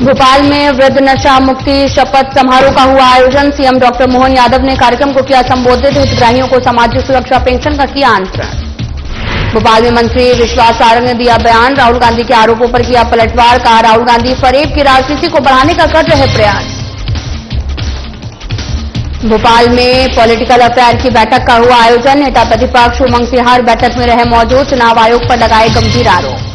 भोपाल में वृद्ध नशा मुक्ति शपथ समारोह का हुआ आयोजन। सीएम डॉक्टर मोहन यादव ने कार्यक्रम को किया संबोधित। हितग्राहियों को सामाजिक सुरक्षा पेंशन का किया आंतरण। भोपाल में मंत्री विश्वास सारंग ने दिया बयान। राहुल गांधी के आरोपों पर किया पलटवार। कहा राहुल गांधी फरेब की राजनीति को बढ़ाने का कर रहे प्रयास। भोपाल में पॉलिटिकल अफेयर की बैठक का हुआ आयोजन। नेता प्रतिपक्ष उमंग सिंहार बैठक में रहे मौजूद। चुनाव आयोग पर लगाए गंभीर आरोप।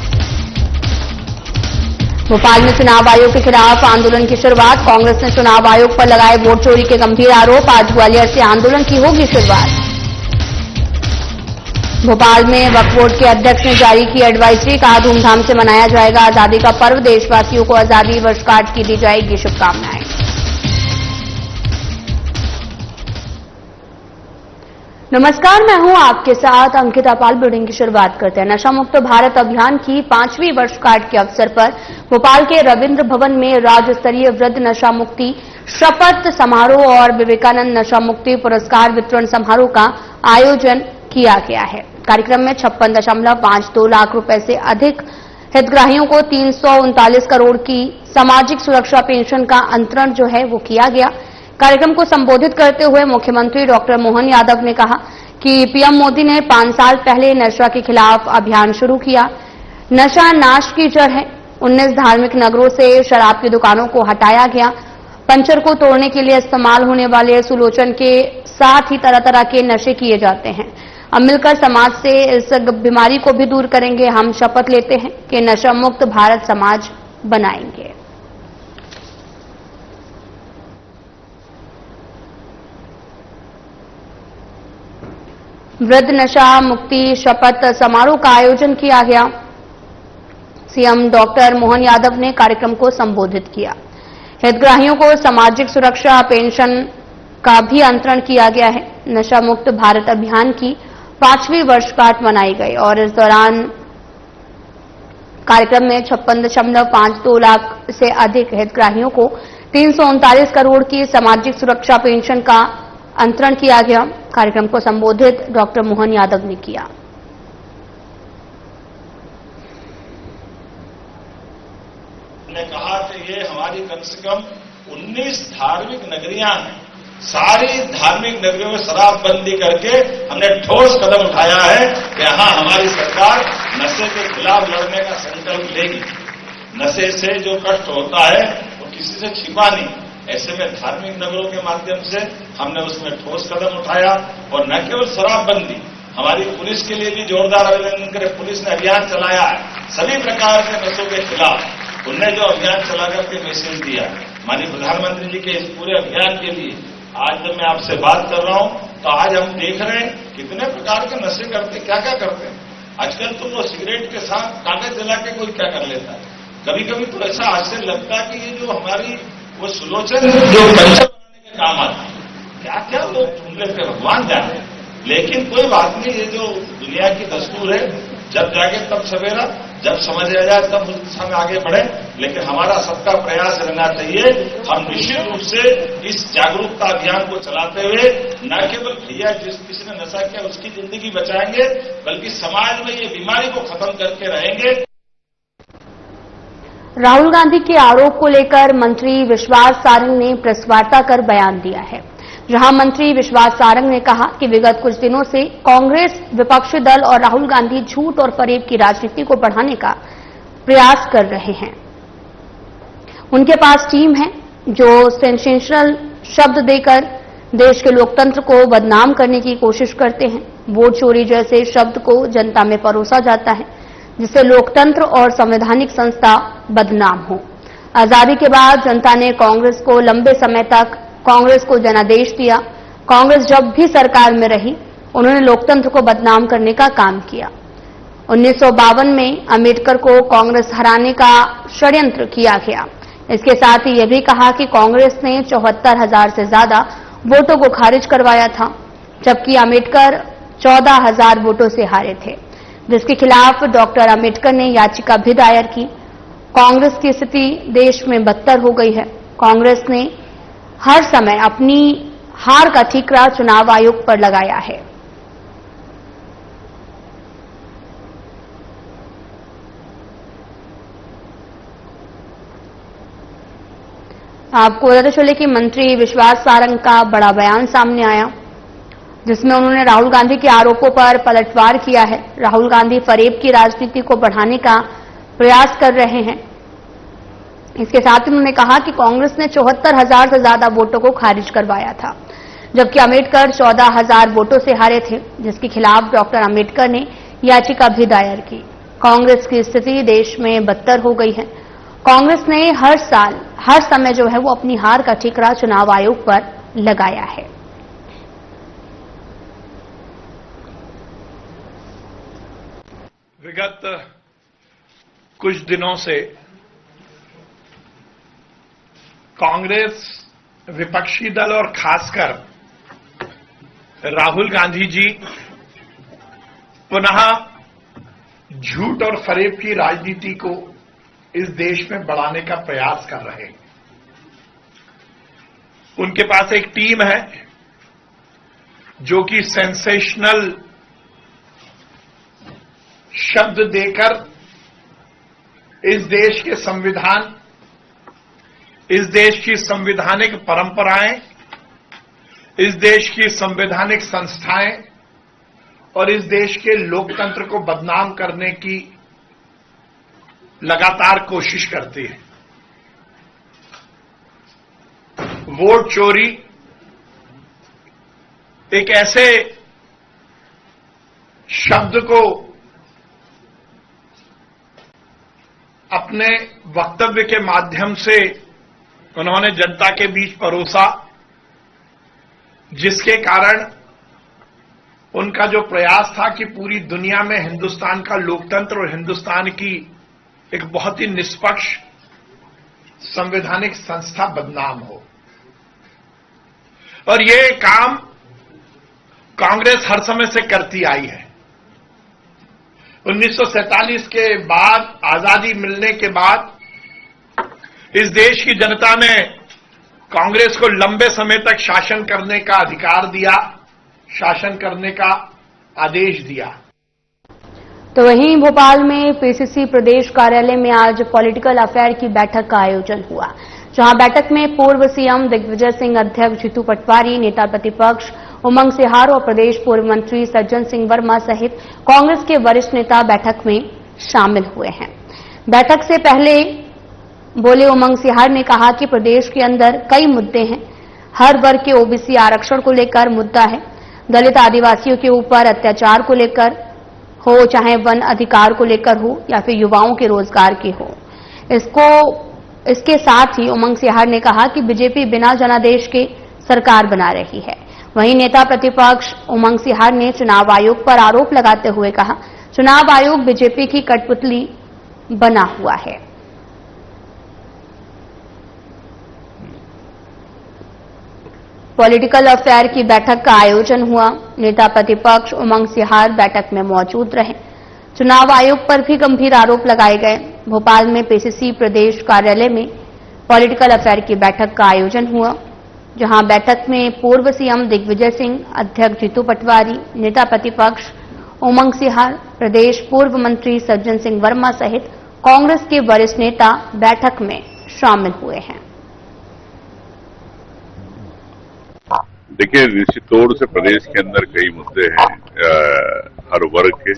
भोपाल में चुनाव आयोग के खिलाफ आंदोलन की शुरुआत। कांग्रेस ने चुनाव आयोग पर लगाए वोट चोरी के गंभीर आरोप। आज ग्वालियर से आंदोलन की होगी शुरुआत। भोपाल में वक्फ बोर्ड के अध्यक्ष ने जारी की एडवाइजरी। कहा धूमधाम से मनाया जाएगा आजादी का पर्व। देशवासियों को आजादी वर्षगांठ की दी जाएगी शुभकामनाएं। नमस्कार, मैं हूं आपके साथ अंकिता पाल। ब्रीडिंग की शुरुआत करते हैं। नशा मुक्त भारत अभियान की 5वीं वर्षगांठ के अवसर पर भोपाल के रविंद्र भवन में राज्य स्तरीय वृद्ध नशा मुक्ति शपथ समारोह और विवेकानंद नशा मुक्ति पुरस्कार वितरण समारोह का आयोजन किया गया है। कार्यक्रम में 56.52 लाख रुपए से अधिक हितग्राहियों को 339 करोड़ की सामाजिक सुरक्षा पेंशन का अंतरण जो है वो किया गया। कार्यक्रम को संबोधित करते हुए मुख्यमंत्री डॉक्टर मोहन यादव ने कहा कि पीएम मोदी ने 5 साल पहले नशा के खिलाफ अभियान शुरू किया। नशा नाश की जड़ है। 19 धार्मिक नगरों से शराब की दुकानों को हटाया गया। पंचर को तोड़ने के लिए इस्तेमाल होने वाले सुलोचन के साथ ही तरह तरह के नशे किए जाते हैं। अब मिलकर समाज से इस बीमारी को भी दूर करेंगे। हम शपथ लेते हैं कि नशा मुक्त भारत समाज बनाएंगे। वृद्ध नशा मुक्ति शपथ समारोह का आयोजन किया गया। सीएम डॉक्टर मोहन यादव ने कार्यक्रम को संबोधित किया। हितग्राहियों को सामाजिक सुरक्षा पेंशन का भी अंतरण किया गया है। नशा मुक्त भारत अभियान की 5वीं वर्षगांठ मनाई गई और इस दौरान कार्यक्रम में 56.52 लाख से अधिक हितग्राहियों को 339 करोड़ की सामाजिक सुरक्षा पेंशन का अंतरण किया गया। कार्यक्रम को संबोधित डॉक्टर मोहन यादव ने किया। ने कहा कि ये हमारी कम से कम 19 धार्मिक नगरियां हैं। सारी धार्मिक नगरियों में शराबबंदी करके हमने ठोस कदम उठाया है कि यहां हमारी सरकार नशे के खिलाफ लड़ने का संकल्प लेगी। नशे से जो कष्ट होता है वो किसी से छिपा नहीं। ऐसे में धार्मिक नगरों के माध्यम से हमने उसमें ठोस कदम उठाया और न केवल शराबबंदी, हमारी पुलिस के लिए भी जोरदार अभिनंदन करें। पुलिस ने अभियान चलाया है सभी प्रकार के नशों के खिलाफ। उन्होंने जो अभियान चला करके मैसेज दिया माननीय प्रधानमंत्री जी के इस पूरे अभियान के लिए आज जब मैं आपसे बात कर रहा हूं तो आज हम देख रहे हैं कितने प्रकार के नशे करते, क्या क्या करते हैं। आजकल तो वो सिगरेट के साथ कागज जला के कोई क्या कर लेता है। कभी कभी तो ऐसा आश्चर्य लगता है कि ये जो हमारी वो सुलोचन जो पंचर बनाने के काम आती है, क्या क्या लोग ढूंढ लेते हैं, भगवान जाने। लेकिन कोई बात नहीं, ये जो दुनिया की दस्तूर है, जब जागे तब सवेरा, जब समझ आ जाए तब उस दिशा में आगे बढ़े। लेकिन हमारा सबका प्रयास रहना चाहिए। हम निश्चित रूप से इस जागरूकता अभियान को चलाते हुए न केवल भैया किसी ने नशा किया उसकी जिंदगी बचाएंगे, बल्कि समाज में ये बीमारी को खत्म करके रहेंगे। राहुल गांधी के आरोप को लेकर मंत्री विश्वास सारंग ने प्रेस वार्ता कर बयान दिया है, जहां मंत्री विश्वास सारंग ने कहा कि विगत कुछ दिनों से कांग्रेस विपक्षी दल और राहुल गांधी झूठ और फरेब की राजनीति को बढ़ाने का प्रयास कर रहे हैं। उनके पास टीम है जो सेंसेशनल शब्द देकर देश के लोकतंत्र को बदनाम करने की कोशिश करते हैं। वोट चोरी जैसे शब्द को जनता में परोसा जाता है जिससे लोकतंत्र और संवैधानिक संस्था बदनाम हो। आजादी के बाद जनता ने कांग्रेस को लंबे समय तक कांग्रेस को जनादेश दिया। कांग्रेस जब भी सरकार में रही उन्होंने लोकतंत्र को बदनाम करने का काम किया। 1952 में अंबेडकर को कांग्रेस हराने का षड्यंत्र किया गया। इसके साथ ही यह भी कहा कि कांग्रेस ने 74,000 से ज्यादा वोटों को खारिज करवाया था, जबकि अंबेडकर 14,000 वोटों से हारे थे, जिसके खिलाफ डॉक्टर अंबेडकर ने याचिका भी दायर की। कांग्रेस की स्थिति देश में बदतर हो गई है। कांग्रेस ने हर समय अपनी हार का ठीकरा चुनाव आयोग पर लगाया है। आपको बताते चले कि मंत्री विश्वास सारंग का बड़ा बयान सामने आया, जिसमें उन्होंने राहुल गांधी के आरोपों पर पलटवार किया है। राहुल गांधी फरेब की राजनीति को बढ़ाने का प्रयास कर रहे हैं। इसके साथ ही उन्होंने कहा कि कांग्रेस ने 74,000 से ज्यादा वोटों को खारिज करवाया था, जबकि अंबेडकर 14,000 वोटों से हारे थे, जिसके खिलाफ डॉक्टर अंबेडकर ने याचिका भी दायर की। कांग्रेस की स्थिति देश में बदतर हो गई है। कांग्रेस ने हर समय जो है वो अपनी हार का ठिकरा चुनाव आयोग पर लगाया है। विगत कुछ दिनों से कांग्रेस विपक्षी दल और खासकर राहुल गांधी जी पुनः झूठ और फरेब की राजनीति को इस देश में बढ़ाने का प्रयास कर रहे हैं। उनके पास एक टीम है जो कि सेंसेशनल शब्द देकर इस देश के संविधान, इस देश की संवैधानिक परंपराएं, इस देश की संवैधानिक संस्थाएं और इस देश के लोकतंत्र को बदनाम करने की लगातार कोशिश करती है। वोट चोरी एक ऐसे शब्द को अपने वक्तव्य के माध्यम से उन्होंने जनता के बीच परोसा, जिसके कारण उनका जो प्रयास था कि पूरी दुनिया में हिंदुस्तान का लोकतंत्र और हिंदुस्तान की एक बहुत ही निष्पक्ष संवैधानिक संस्था बदनाम हो। और ये काम कांग्रेस हर समय से करती आई है। 1947 के बाद, आजादी मिलने के बाद इस देश की जनता ने कांग्रेस को लंबे समय तक शासन करने का अधिकार दिया, शासन करने का आदेश दिया। तो वहीं भोपाल में पीसीसी प्रदेश कार्यालय में आज पॉलिटिकल अफेयर की बैठक का आयोजन हुआ, जहां बैठक में पूर्व सीएम दिग्विजय सिंह, अध्यक्ष जीतू पटवारी, नेता प्रतिपक्ष उमंग सिहार और प्रदेश पूर्व मंत्री सज्जन सिंह वर्मा सहित कांग्रेस के वरिष्ठ नेता बैठक में शामिल हुए हैं। बैठक से पहले बोले उमंग सिहार ने कहा कि प्रदेश के अंदर कई मुद्दे हैं। हर वर्ग के ओबीसी आरक्षण को लेकर मुद्दा है, दलित आदिवासियों के ऊपर अत्याचार को लेकर हो, चाहे वन अधिकार को लेकर हो या फिर युवाओं के रोजगार की हो। इसके साथ ही उमंग सिहार ने कहा कि बीजेपी बिना जनादेश के सरकार बना रही है। वहीं नेता प्रतिपक्ष उमंग सिहार ने चुनाव आयोग पर आरोप लगाते हुए कहा, चुनाव आयोग बीजेपी की कठपुतली बना हुआ है। पॉलिटिकल अफेयर की बैठक का आयोजन हुआ। नेता प्रतिपक्ष उमंग सिहार बैठक में मौजूद रहे। चुनाव आयोग पर भी गंभीर आरोप लगाए गए। भोपाल में पीसीसी प्रदेश कार्यालय में पॉलिटिकल अफेयर की बैठक का आयोजन हुआ, जहां बैठक में पूर्व सीएम दिग्विजय सिंह, अध्यक्ष जीतू पटवारी, नेता प्रतिपक्ष उमंग सिहार, प्रदेश पूर्व मंत्री सज्जन सिंह वर्मा सहित कांग्रेस के वरिष्ठ नेता बैठक में शामिल हुए हैं। देखिए, निश्चित तौर से प्रदेश के अंदर कई मुद्दे हैं हर वर्ग के,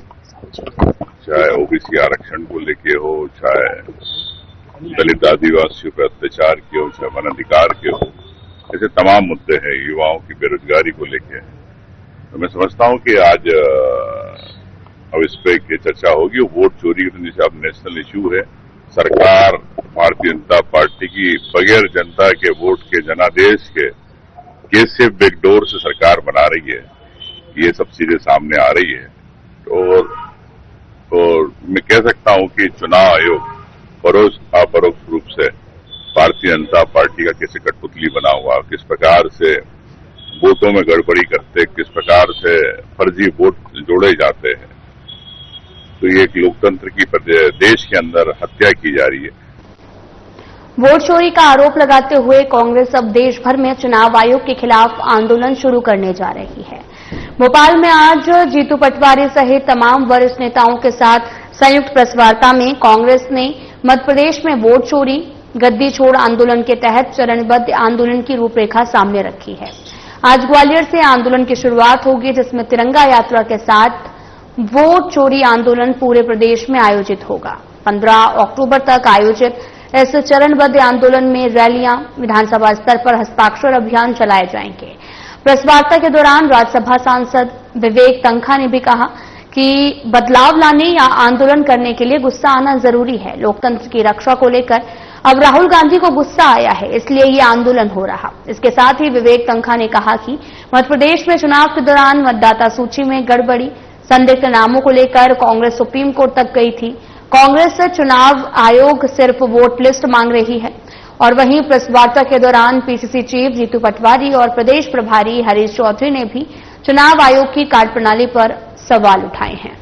चाहे ओबीसी आरक्षण को लेके हो, चाहे दलित आदिवासियों पर अत्याचार के हो, चाहे वन अधिकार के हो, ऐसे तमाम मुद्दे हैं। युवाओं की बेरोजगारी को लेके, तो मैं समझता हूं कि आज अब इस पे चर्चा होगी। वोट चोरी जैसे अब नेशनल इश्यू है। सरकार भारतीय जनता पार्टी की बगैर जनता के वोट के, जनादेश के कैसे बैकडोर से सरकार बना रही है, ये सब चीजें सामने आ रही है। और मैं कह सकता हूं कि चुनाव आयोग परोक्ष अपरोक्ष रूप से भारतीय जनता पार्टी का कैसे कठपुतली बना हुआ, किस प्रकार से वोटों में गड़बड़ी करते, किस प्रकार से फर्जी वोट जोड़े जाते हैं, तो ये एक लोकतंत्र की देश के अंदर हत्या की जा रही है। वोट चोरी का आरोप लगाते हुए कांग्रेस अब देश भर में चुनाव आयोग के खिलाफ आंदोलन शुरू करने जा रही है। भोपाल में आज जीतू पटवारी सहित तमाम वरिष्ठ नेताओं के साथ संयुक्त प्रेस वार्ता में कांग्रेस ने मध्य प्रदेश में वोट चोरी, गद्दी छोड़ आंदोलन के तहत चरणबद्ध आंदोलन की रूपरेखा सामने रखी है। आज ग्वालियर से आंदोलन की शुरुआत होगी, जिसमें तिरंगा यात्रा के साथ वोट चोरी आंदोलन पूरे प्रदेश में आयोजित होगा। 15 अक्टूबर तक आयोजित इस चरणबद्ध आंदोलन में रैलियां, विधानसभा स्तर पर हस्ताक्षर अभियान चलाए जाएंगे। प्रेस वार्ता के दौरान राज्यसभा सांसद विवेक तनखा ने भी कहा कि बदलाव लाने या आंदोलन करने के लिए गुस्सा आना जरूरी है। लोकतंत्र की रक्षा को लेकर अब राहुल गांधी को गुस्सा आया है, इसलिए ये आंदोलन हो रहा। इसके साथ ही विवेक तनखा ने कहा कि मध्य प्रदेश में चुनाव के दौरान मतदाता सूची में गड़बड़ी, संदिग्ध नामों को लेकर कांग्रेस सुप्रीम कोर्ट तक गई थी। कांग्रेस से चुनाव आयोग सिर्फ वोट लिस्ट मांग रही है। और वहीं प्रेस वार्ता के दौरान पीसीसी चीफ जीतू पटवारी और प्रदेश प्रभारी हरीश चौधरी ने भी चुनाव आयोग की कार्यप्रणाली पर सवाल उठाए हैं।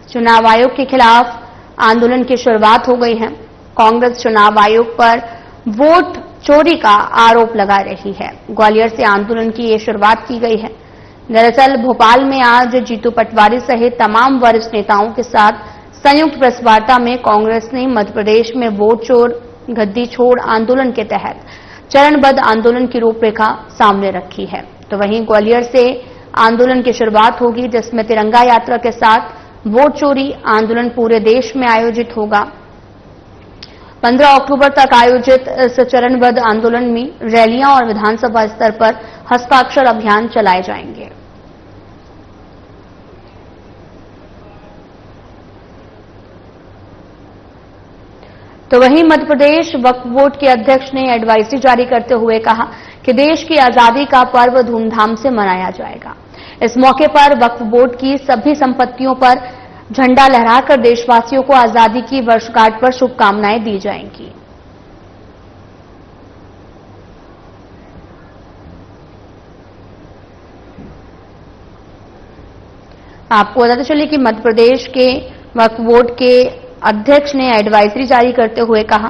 चुनाव आयोग के खिलाफ आंदोलन की शुरुआत हो गई है। कांग्रेस चुनाव आयोग पर वोट चोरी का आरोप लगा रही है। ग्वालियर से आंदोलन की ये शुरुआत की गई है। दरअसल भोपाल में आज जीतू पटवारी सहित तमाम वरिष्ठ नेताओं के साथ संयुक्त प्रेस वार्ता में कांग्रेस ने मध्य प्रदेश में वोट चोर गद्दी छोड़ आंदोलन के तहत चरणबद्ध आंदोलन की रूपरेखा सामने रखी है। तो वहीं ग्वालियर से आंदोलन की शुरुआत होगी, जिसमें तिरंगा यात्रा के साथ वोट चोरी आंदोलन पूरे देश में आयोजित होगा। 15 अक्टूबर तक आयोजित इस चरणबद्ध आंदोलन में रैलियां और विधानसभा स्तर पर हस्ताक्षर अभियान चलाए जाएंगे। तो वहीं मध्य प्रदेश वक्फ बोर्ड के अध्यक्ष ने एडवाइजरी जारी करते हुए कहा कि देश की आजादी का पर्व धूमधाम से मनाया जाएगा। इस मौके पर वक्फ बोर्ड की सभी संपत्तियों पर झंडा लहराकर देशवासियों को आजादी की वर्षगांठ पर शुभकामनाएं दी जाएंगी। आपको बताते चलिए कि मध्य प्रदेश के वक्फ बोर्ड के अध्यक्ष ने एडवाइजरी जारी करते हुए कहा,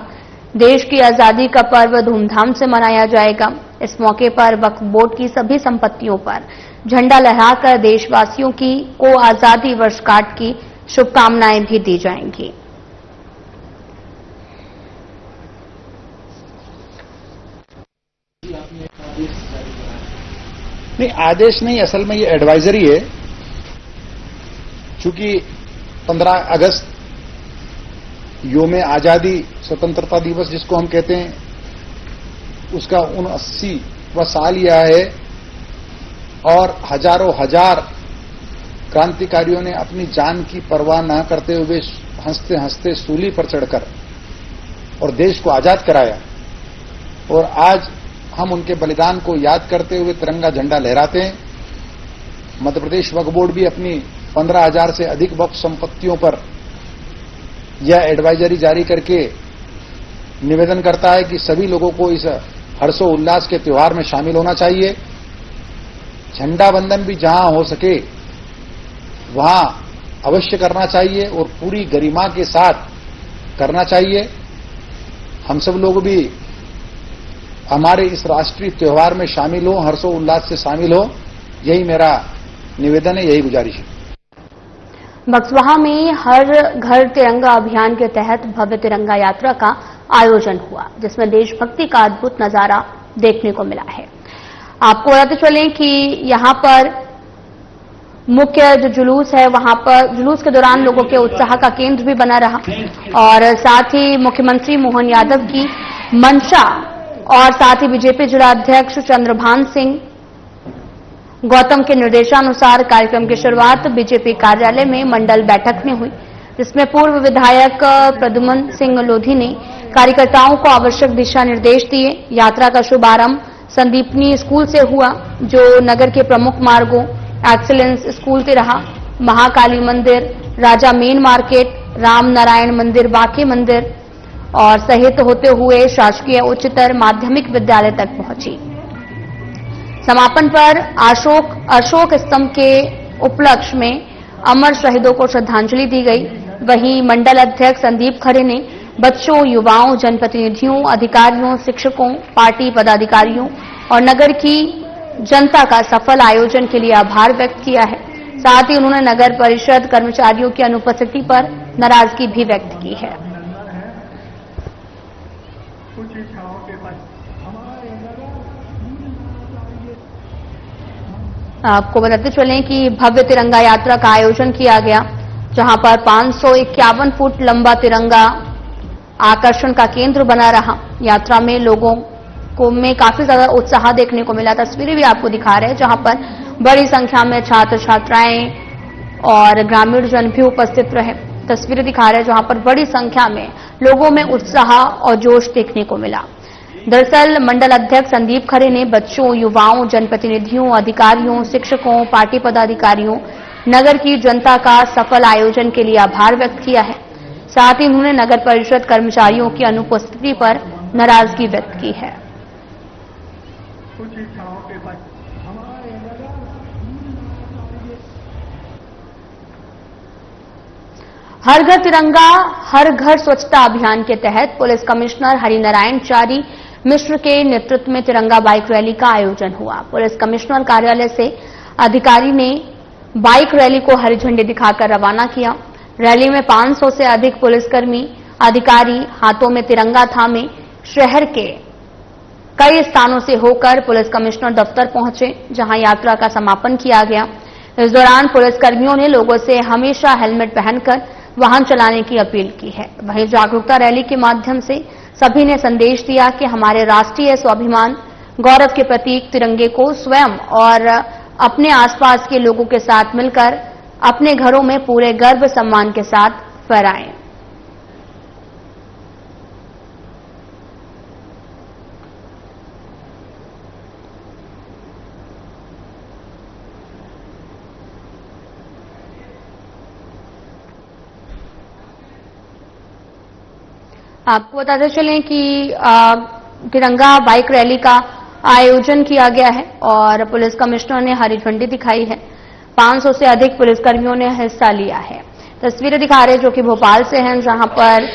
देश की आजादी का पर्व धूमधाम से मनाया जाएगा। इस मौके पर वक्फ बोर्ड की सभी संपत्तियों पर झंडा लहराकर देशवासियों को आजादी वर्षगांठ की शुभकामनाएं भी दी जाएंगी। नहीं, आदेश नहीं, असल में ये एडवाइजरी है। चूंकि 15 अगस्त योम आजादी स्वतंत्रता दिवस जिसको हम कहते हैं, उसका 79वां साल यह है और हजारों हजार क्रांतिकारियों ने अपनी जान की परवाह न करते हुए हंसते हंसते सूली पर चढ़कर और देश को आजाद कराया। और आज हम उनके बलिदान को याद करते हुए तिरंगा झंडा लहराते हैं। मध्य प्रदेश वक्फ बोर्ड भी अपनी 15,000 से अधिक वक्फ संपत्तियों पर यह एडवाइजरी जारी करके निवेदन करता है कि सभी लोगों को इस हर्षोल्लास के त्योहार में शामिल होना चाहिए। झंडा बंधन भी जहां हो सके वहां अवश्य करना चाहिए और पूरी गरिमा के साथ करना चाहिए। हम सब लोग भी हमारे इस राष्ट्रीय त्योहार में शामिल हो, हर्षोल्लास से शामिल हो, यही मेरा निवेदन है, यही गुजारिश है। बक्सवाहा में हर घर तिरंगा अभियान के तहत भव्य तिरंगा यात्रा का आयोजन हुआ, जिसमें देशभक्ति का अद्भुत नजारा देखने को मिला है। आपको बताते चलें कि यहां पर मुख्य जो जुलूस है, वहां पर जुलूस के दौरान लोगों के उत्साह का केंद्र भी बना रहा और साथ ही मुख्यमंत्री मोहन यादव की मंशा और साथ ही बीजेपी जिला अध्यक्ष चंद्रभान सिंह गौतम के निर्देशानुसार कार्यक्रम की शुरुआत बीजेपी कार्यालय में मंडल बैठक में हुई, जिसमें पूर्व विधायक प्रद्युमन सिंह लोधी ने कार्यकर्ताओं को आवश्यक दिशा निर्देश दिए। यात्रा का शुभारंभ संदीपनी स्कूल से हुआ, जो नगर के प्रमुख मार्गों एक्सीलेंस स्कूल से रहा। महाकाली मंदिर, राजा मेन मार्केट, राम नारायण मंदिर, बाकी मंदिर और सहित होते हुए शासकीय उच्चतर माध्यमिक विद्यालय तक पहुंची। समापन पर अशोक स्तंभ के उपलक्ष्य में अमर शहीदों को श्रद्धांजलि दी गई। वहीं मंडल अध्यक्ष संदीप खरे ने बच्चों, युवाओं, जनप्रतिनिधियों, अधिकारियों, शिक्षकों, पार्टी पदाधिकारियों और नगर की जनता का सफल आयोजन के लिए आभार व्यक्त किया है। साथ ही उन्होंने नगर परिषद कर्मचारियों की अनुपस्थिति पर नाराजगी भी व्यक्त की है। आपको बताते चलें कि भव्य तिरंगा यात्रा का आयोजन किया गया, जहां पर 551 फुट लंबा तिरंगा आकर्षण का केंद्र बना रहा। यात्रा में लोगों को में काफी ज्यादा उत्साह देखने को मिला। तस्वीरें भी आपको दिखा रहे हैं, जहां पर बड़ी संख्या में छात्र छात्राएं और ग्रामीण जन भी उपस्थित रहे। तस्वीरें दिखा रहे हैं जहां पर बड़ी संख्या में लोगों में उत्साह और जोश देखने को मिला। दरअसल मंडल अध्यक्ष संदीप खरे ने बच्चों, युवाओं, जनप्रतिनिधियों, अधिकारियों, शिक्षकों, पार्टी पदाधिकारियों, नगर की जनता का सफल आयोजन के लिए आभार व्यक्त किया है। साथ ही उन्होंने नगर परिषद कर्मचारियों की अनुपस्थिति पर नाराजगी व्यक्त की है। हर घर तिरंगा हर घर स्वच्छता अभियान के तहत पुलिस कमिश्नर हरिनारायण चारी मिश्र के नेतृत्व में तिरंगा बाइक रैली का आयोजन हुआ। पुलिस कमिश्नर कार्यालय से अधिकारी ने बाइक रैली को हरी झंडी दिखाकर रवाना किया। रैली में 500 से अधिक पुलिसकर्मी अधिकारी हाथों में तिरंगा थामे शहर के कई स्थानों से होकर पुलिस कमिश्नर दफ्तर पहुंचे, जहां यात्रा का समापन किया गया। इस दौरान पुलिसकर्मियों ने लोगों से हमेशा हेलमेट पहनकर वाहन चलाने की अपील की है। वहीं जागरूकता रैली के माध्यम से सभी ने संदेश दिया कि हमारे राष्ट्रीय स्वाभिमान गौरव के प्रतीक तिरंगे को स्वयं और अपने आसपास के लोगों के साथ मिलकर अपने घरों में पूरे गर्व सम्मान के साथ फहराएं। आपको बताते चलें कि तिरंगा बाइक रैली का आयोजन किया गया है और पुलिस कमिश्नर ने हरी झंडी दिखाई है। 500 से अधिक पुलिसकर्मियों ने हिस्सा लिया है। तस्वीरें दिखा रहे हैं जो कि भोपाल से हैं, जहां पर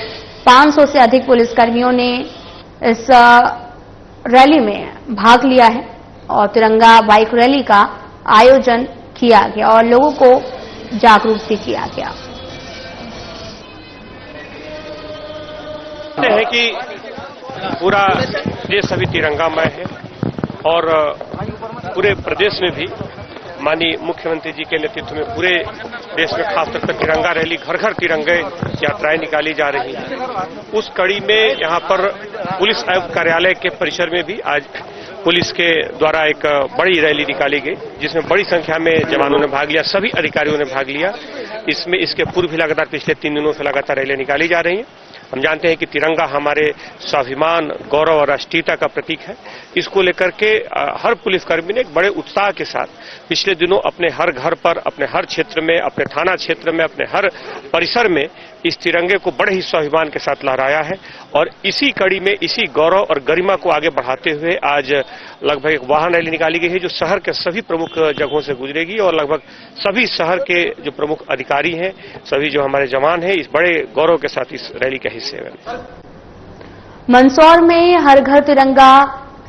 500 से अधिक पुलिसकर्मियों ने इस रैली में भाग लिया है और तिरंगा बाइक रैली का आयोजन किया गया और लोगों को जागरूक भी किया गया। है कि पूरा देश अभी तिरंगामय है और पूरे प्रदेश में भी माननीय मुख्यमंत्री जी के नेतृत्व में पूरे देश में खासतौर पर तिरंगा रैली, घर घर तिरंगे यात्राएं निकाली जा रही हैं। उस कड़ी में यहां पर पुलिस आयुक्त कार्यालय के परिसर में भी आज पुलिस के द्वारा एक बड़ी रैली निकाली गई, जिसमें बड़ी संख्या में जवानों ने भाग लिया, सभी अधिकारियों ने भाग लिया। इसमें इसके पूर्व भी लगातार पिछले 3 दिनों से लगातार रैलियां निकाली जा रही हैं। हम जानते हैं कि तिरंगा हमारे स्वाभिमान, गौरव और राष्ट्रीयता का प्रतीक है। इसको लेकर के हर पुलिसकर्मी ने एक बड़े उत्साह के साथ पिछले दिनों अपने हर घर पर, अपने हर क्षेत्र में, अपने थाना क्षेत्र में, अपने हर परिसर में इस तिरंगे को बड़े ही स्वाभिमान के साथ लहराया है। और इसी कड़ी में, इसी गौरव और गरिमा को आगे बढ़ाते हुए आज लगभग एक वाहन रैली निकाली गई है, जो शहर के सभी प्रमुख जगहों से गुजरेगी और लगभग सभी शहर के जो प्रमुख अधिकारी हैं, सभी जो हमारे जवान हैं, इस बड़े गौरव के साथ इस रैली के हिस्से में। मंदसौर में हर घर तिरंगा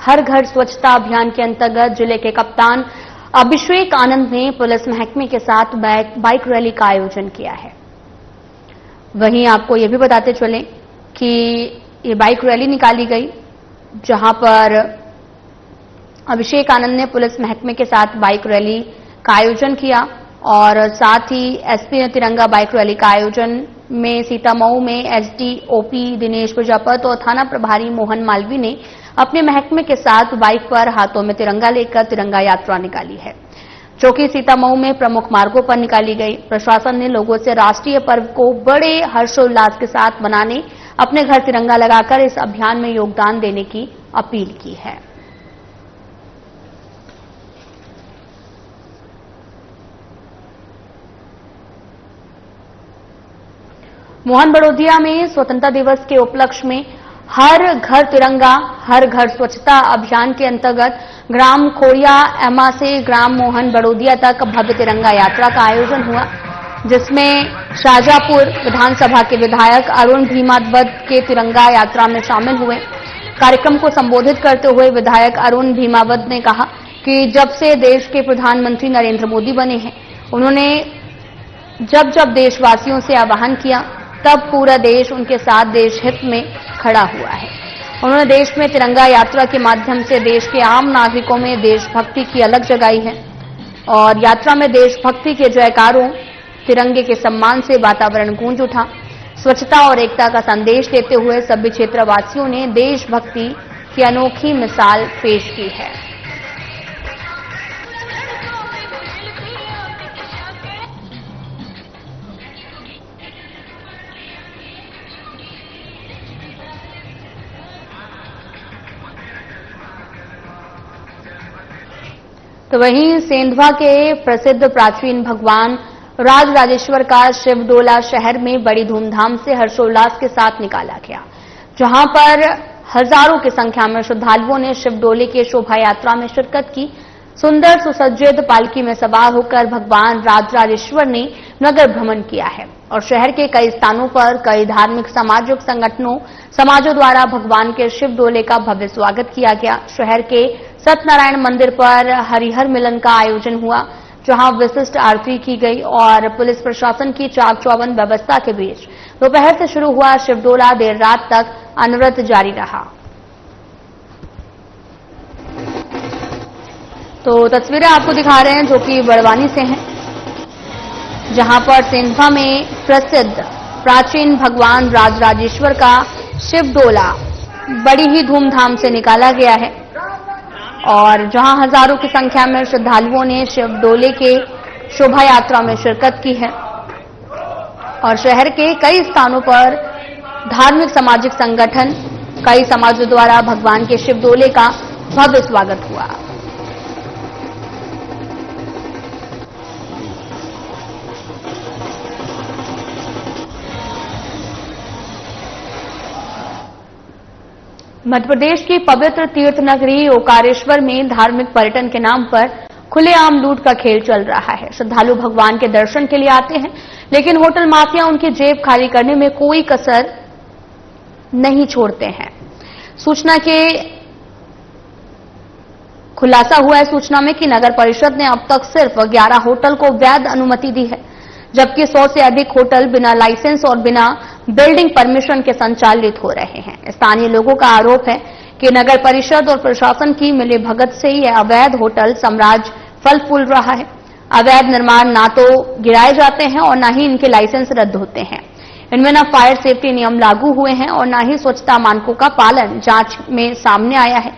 हर घर स्वच्छता अभियान के अंतर्गत जिले के कप्तान अभिषेक आनंद ने पुलिस महकमे के साथ बाइक रैली का आयोजन किया है। वहीं आपको ये भी बताते चलें कि ये बाइक रैली निकाली गई, जहां पर अभिषेक आनंद ने पुलिस महकमे के साथ बाइक रैली का आयोजन किया और साथ ही एसपी ने तिरंगा बाइक रैली का आयोजन में सीतामऊ में एसडीओपी दिनेश प्रजापत और थाना प्रभारी मोहन मालवी ने अपने महकमे के साथ बाइक पर हाथों में तिरंगा लेकर तिरंगा यात्रा निकाली है, जो कि सीतामऊ में प्रमुख मार्गों पर निकाली गई। प्रशासन ने लोगों से राष्ट्रीय पर्व को बड़े हर्षोल्लास के साथ मनाने, अपने घर तिरंगा लगाकर इस अभियान में योगदान देने की अपील की है। मोहन बड़ोदिया में स्वतंत्रता दिवस के उपलक्ष्य में हर घर तिरंगा हर घर स्वच्छता अभियान के अंतर्गत ग्राम खोड़िया एमा से ग्राम मोहन बड़ोदिया तक भव्य तिरंगा यात्रा का आयोजन हुआ, जिसमें शाहजहांपुर विधानसभा के विधायक अरुण भीमावत के तिरंगा यात्रा में शामिल हुए। कार्यक्रम को संबोधित करते हुए विधायक अरुण भीमावत ने कहा कि जब से देश के प्रधानमंत्री नरेंद्र मोदी बने हैं, उन्होंने जब जब देशवासियों से आह्वान किया तब पूरा देश उनके साथ देश हित में खड़ा हुआ है। उन्होंने देश में तिरंगा यात्रा के माध्यम से देश के आम नागरिकों में देशभक्ति की अलग जगाई है और यात्रा में देशभक्ति के जयकारों, तिरंगे के सम्मान से वातावरण गूंज उठा। स्वच्छता और एकता का संदेश देते हुए सभी क्षेत्रवासियों ने देशभक्ति की अनोखी मिसाल पेश की है। तो वहीं सेंधवा के प्रसिद्ध प्राचीन भगवान राजराजेश्वर का शिवडोला शहर में बड़ी धूमधाम से हर्षोल्लास के साथ निकाला गया, जहां पर हजारों की संख्या में श्रद्धालुओं ने शिवडोले की शोभा यात्रा में शिरकत की। सुंदर सुसज्जित पालकी में सवार होकर भगवान राजराजेश्वर ने नगर भ्रमण किया है और शहर के कई स्थानों पर कई धार्मिक सामाजिक समाजों द्वारा भगवान के शिवडोले का भव्य स्वागत किया गया। शहर के सत्यनारायण मंदिर पर हरिहर मिलन का आयोजन हुआ, जहां विशिष्ट आरती की गई और पुलिस प्रशासन की चाक चौबंद व्यवस्था के बीच दोपहर से शुरू हुआ शिवडोला देर रात तक अनवरत जारी रहा। तो तस्वीरें आपको दिखा रहे हैं जो कि बड़वानी से हैं, जहां पर सेंधवा में प्रसिद्ध प्राचीन भगवान राजराजेश्वर का शिवडोला बड़ी ही धूमधाम से निकाला गया है और जहां हजारों की संख्या में श्रद्धालुओं ने शिवडोले के शोभा यात्रा में शिरकत की है और शहर के कई स्थानों पर धार्मिक सामाजिक संगठन, कई समाजों द्वारा भगवान के शिवडोले का भव्य स्वागत हुआ। मध्य प्रदेश की पवित्र तीर्थ नगरी ओकारेश्वर में धार्मिक पर्यटन के नाम पर खुलेआम लूट का खेल चल रहा है। श्रद्धालु भगवान के दर्शन के लिए आते हैं, लेकिन होटल माफिया उनकी जेब खाली करने में कोई कसर नहीं छोड़ते हैं। सूचना के खुलासा हुआ है सूचना में कि नगर परिषद ने अब तक सिर्फ 11 होटल को वैध अनुमति दी है, जबकि 100 से अधिक होटल बिना लाइसेंस और बिना बिल्डिंग परमिशन के संचालित हो रहे हैं। स्थानीय लोगों का आरोप है कि नगर परिषद और प्रशासन की मिलीभगत से यह अवैध होटल साम्राज्य फल फूल रहा है। अवैध निर्माण ना तो गिराए जाते हैं और न ही इनके लाइसेंस रद्द होते हैं। इनमें न फायर सेफ्टी नियम लागू हुए हैं और न ही स्वच्छता मानकों का पालन जांच में सामने आया है।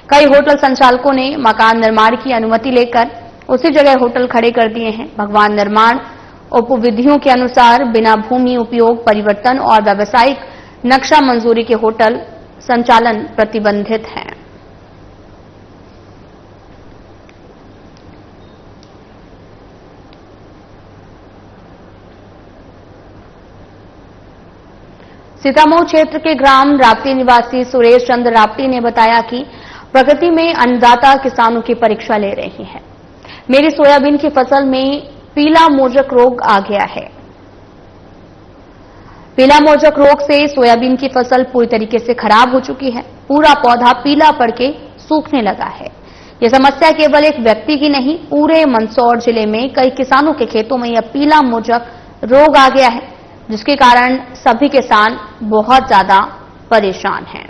कई होटल संचालकों ने मकान निर्माण की अनुमति लेकर उसी जगह होटल खड़े कर दिए हैं। भगवान निर्माण उपविधियों के अनुसार बिना भूमि उपयोग परिवर्तन और व्यावसायिक नक्शा मंजूरी के होटल संचालन प्रतिबंधित है। सीतामऊ क्षेत्र के ग्राम राप्ती निवासी सुरेश चंद्र राप्ती ने बताया कि प्रकृति में अन्नदाता किसानों की परीक्षा ले रही है। मेरी सोयाबीन की फसल में पीला मोजक रोग आ गया है। पीला मोजक रोग से सोयाबीन की फसल पूरी तरीके से खराब हो चुकी है। पूरा पौधा पीला पड़ के सूखने लगा है। यह समस्या केवल एक व्यक्ति की नहीं, पूरे मंदसौर जिले में कई किसानों के खेतों में यह पीला मोजक रोग आ गया है, जिसके कारण सभी किसान बहुत ज्यादा परेशान हैं।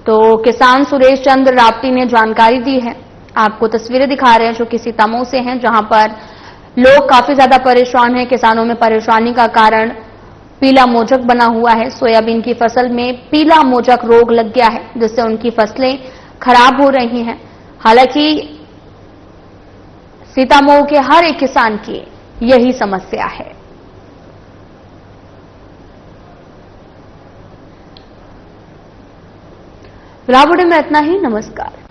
तो किसान सुरेश चंद्र राप्ती ने जानकारी दी है। आपको तस्वीरें दिखा रहे हैं जो कि सीतामऊ से हैं, जहां पर लोग काफी ज्यादा परेशान हैं। किसानों में परेशानी का कारण पीला मोजक बना हुआ है। सोयाबीन की फसल में पीला मोजक रोग लग गया है, जिससे उनकी फसलें खराब हो रही हैं। हालांकि सीतामऊ के हर एक किसान की यही समस्या है। रावड़ी में इतना ही। नमस्कार।